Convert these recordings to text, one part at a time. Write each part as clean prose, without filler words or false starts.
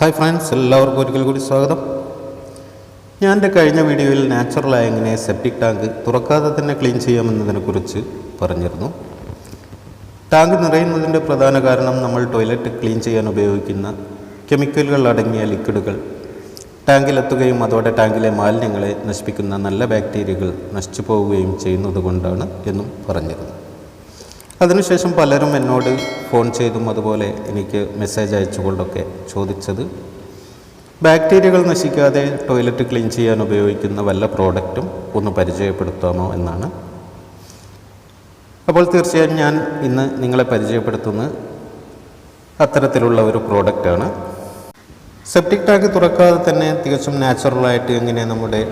Hi friends, എല്ലാവർക്കും ഒരിക്കൽ കൂടി സ്വാഗതം. ഞാൻ എൻ്റെ കഴിഞ്ഞ വീഡിയോയിൽ നാച്ചുറലായി എങ്ങനെ സെപ്റ്റിക് ടാങ്ക് തുറക്കാതെ തന്നെ ക്ലീൻ ചെയ്യാമെന്നതിനെക്കുറിച്ച് പറഞ്ഞിരുന്നു. ടാങ്ക് നിറയുന്നതിൻ്റെ പ്രധാന കാരണം നമ്മൾ ടോയ്ലറ്റ് ക്ലീൻ ചെയ്യാൻ ഉപയോഗിക്കുന്ന കെമിക്കലുകൾ അടങ്ങിയ ലിക്വിഡുകൾ ടാങ്കിലെത്തുകയും അതോടെ ടാങ്കിലെ മാലിന്യങ്ങളെ നശിപ്പിക്കുന്ന നല്ല ബാക്ടീരിയകൾ നശിച്ചു പോവുകയും ചെയ്യുന്നത് കൊണ്ടാണ് എന്നും പറഞ്ഞിരുന്നു. അതിനുശേഷം പലരും എന്നോട് ഫോൺ ചെയ്തും അതുപോലെ എനിക്ക് മെസ്സേജ് അയച്ചുകൊണ്ടൊക്കെ ചോദിച്ചത് ബാക്ടീരിയകൾ നശിക്കാതെ ടോയ്ലറ്റ് ക്ലീൻ ചെയ്യാൻ ഉപയോഗിക്കുന്ന വല്ല പ്രോഡക്റ്റും ഒന്ന് പരിചയപ്പെടുത്താമോ എന്നാണ്. അപ്പോൾ തീർച്ചയായും ഞാൻ ഇന്ന് നിങ്ങളെ പരിചയപ്പെടുത്തുന്നത് അത്തരത്തിലുള്ള ഒരു പ്രോഡക്റ്റാണ്. സെപ്റ്റിക് ടാങ്ക് തുറക്കാതെ തന്നെ തികച്ചും നാച്ചുറലായിട്ട് എങ്ങനെ നമ്മുടെ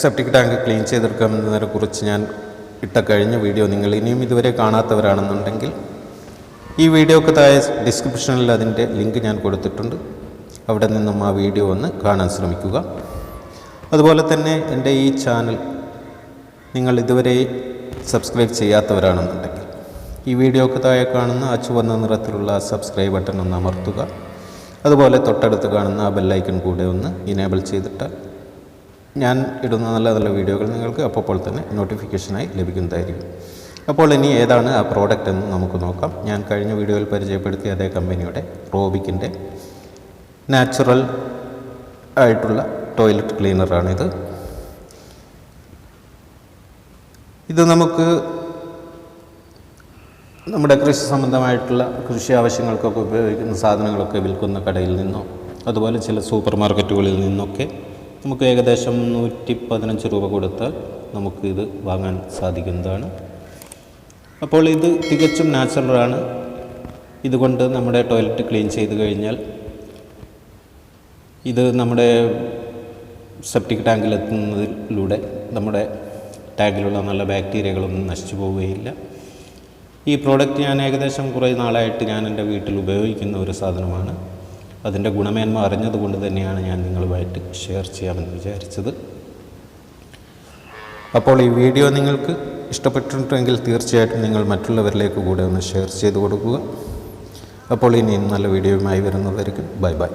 സെപ്റ്റിക് ടാങ്ക് ക്ലീൻ ചെയ്തെടുക്കാമെന്നതിനെക്കുറിച്ച് ഞാൻ ഇട്ട കഴിഞ്ഞ വീഡിയോ നിങ്ങൾ ഇനിയും ഇതുവരെ കാണാത്തവരാണെന്നുണ്ടെങ്കിൽ ഈ വീഡിയോക്ക് താഴെ ഡിസ്ക്രിപ്ഷനിൽ അതിൻ്റെ ലിങ്ക് ഞാൻ കൊടുത്തിട്ടുണ്ട്. അവിടെ നിന്നും ആ വീഡിയോ ഒന്ന് കാണാൻ ശ്രമിക്കുക. അതുപോലെ തന്നെ എൻ്റെ ഈ ചാനൽ നിങ്ങൾ ഇതുവരെ സബ്സ്ക്രൈബ് ചെയ്യാത്തവരാണെന്നുണ്ടെങ്കിൽ ഈ വീഡിയോക്ക് താഴെ കാണുന്ന ആ ചുവന്ന നിറത്തിലുള്ള സബ്സ്ക്രൈബ് ബട്ടൺ ഒന്ന് അമർത്തുക. അതുപോലെ തൊട്ടടുത്ത് കാണുന്ന ആ ബെല്ലൈക്കൺ കൂടെ ഒന്ന് ഇനേബിൾ ചെയ്തിട്ടാൽ ഞാൻ ഇടുന്ന നല്ല നല്ല വീഡിയോകൾ നിങ്ങൾക്ക് അപ്പോൾ തന്നെ നോട്ടിഫിക്കേഷനായി ലഭിക്കുന്നതായിരിക്കും. അപ്പോൾ ഇനി ഏതാണ് ആ പ്രോഡക്റ്റ് എന്ന് നമുക്ക് നോക്കാം. ഞാൻ കഴിഞ്ഞ വീഡിയോയിൽ പരിചയപ്പെടുത്തിയ അതേ കമ്പനിയുടെ റോബിക്കിൻ്റെ നാച്ചുറൽ ആയിട്ടുള്ള ടോയ്ലറ്റ് ക്ലീനറാണിത്. ഇത് നമുക്ക് നമ്മുടെ കൃഷി സംബന്ധമായിട്ടുള്ള കൃഷി ആവശ്യങ്ങൾക്കൊക്കെ ഉപയോഗിക്കുന്ന സാധനങ്ങളൊക്കെ വിൽക്കുന്ന കടയിൽ നിന്നോ അതുപോലെ ചില സൂപ്പർ മാർക്കറ്റുകളിൽ നിന്നൊക്കെ നമുക്ക് ഏകദേശം 115 രൂപ കൊടുത്താൽ നമുക്ക് ഇത് വാങ്ങാൻ സാധിക്കുന്നതാണ്. അപ്പോൾ ഇത് തികച്ചും നാച്ചുറലാണ്. ഇതുകൊണ്ട് നമ്മുടെ ടോയ്ലറ്റ് ക്ലീൻ ചെയ്ത് കഴിഞ്ഞാൽ ഇത് നമ്മുടെ സെപ്റ്റിക് ടാങ്കിലെത്തുന്നതിലൂടെ നമ്മുടെ ടാങ്കിലുള്ള നല്ല ബാക്ടീരിയകളൊന്നും നശിച്ചു പോവുകയില്ല. ഈ പ്രോഡക്റ്റ് ഞാൻ ഏകദേശം കുറേ നാളായിട്ട് ഞാൻ എൻ്റെ വീട്ടിൽ ഉപയോഗിക്കുന്ന ഒരു സാധനമാണ്. അതിൻ്റെ ഗുണമേന്മ അറിഞ്ഞതുകൊണ്ട് തന്നെയാണ് ഞാൻ നിങ്ങളുമായിട്ട് ഷെയർ ചെയ്യാമെന്ന് വിചാരിച്ചത്. അപ്പോൾ ഈ വീഡിയോ നിങ്ങൾക്ക് ഇഷ്ടപ്പെട്ടിട്ടുണ്ടെങ്കിൽ തീർച്ചയായിട്ടും നിങ്ങൾ മറ്റുള്ളവരിലേക്ക് കൂടെ ഒന്ന് ഷെയർ ചെയ്ത് കൊടുക്കുക. അപ്പോൾ ഇനി നല്ല വീഡിയോയുമായി വരുന്നതായിരിക്കും. Bye bye.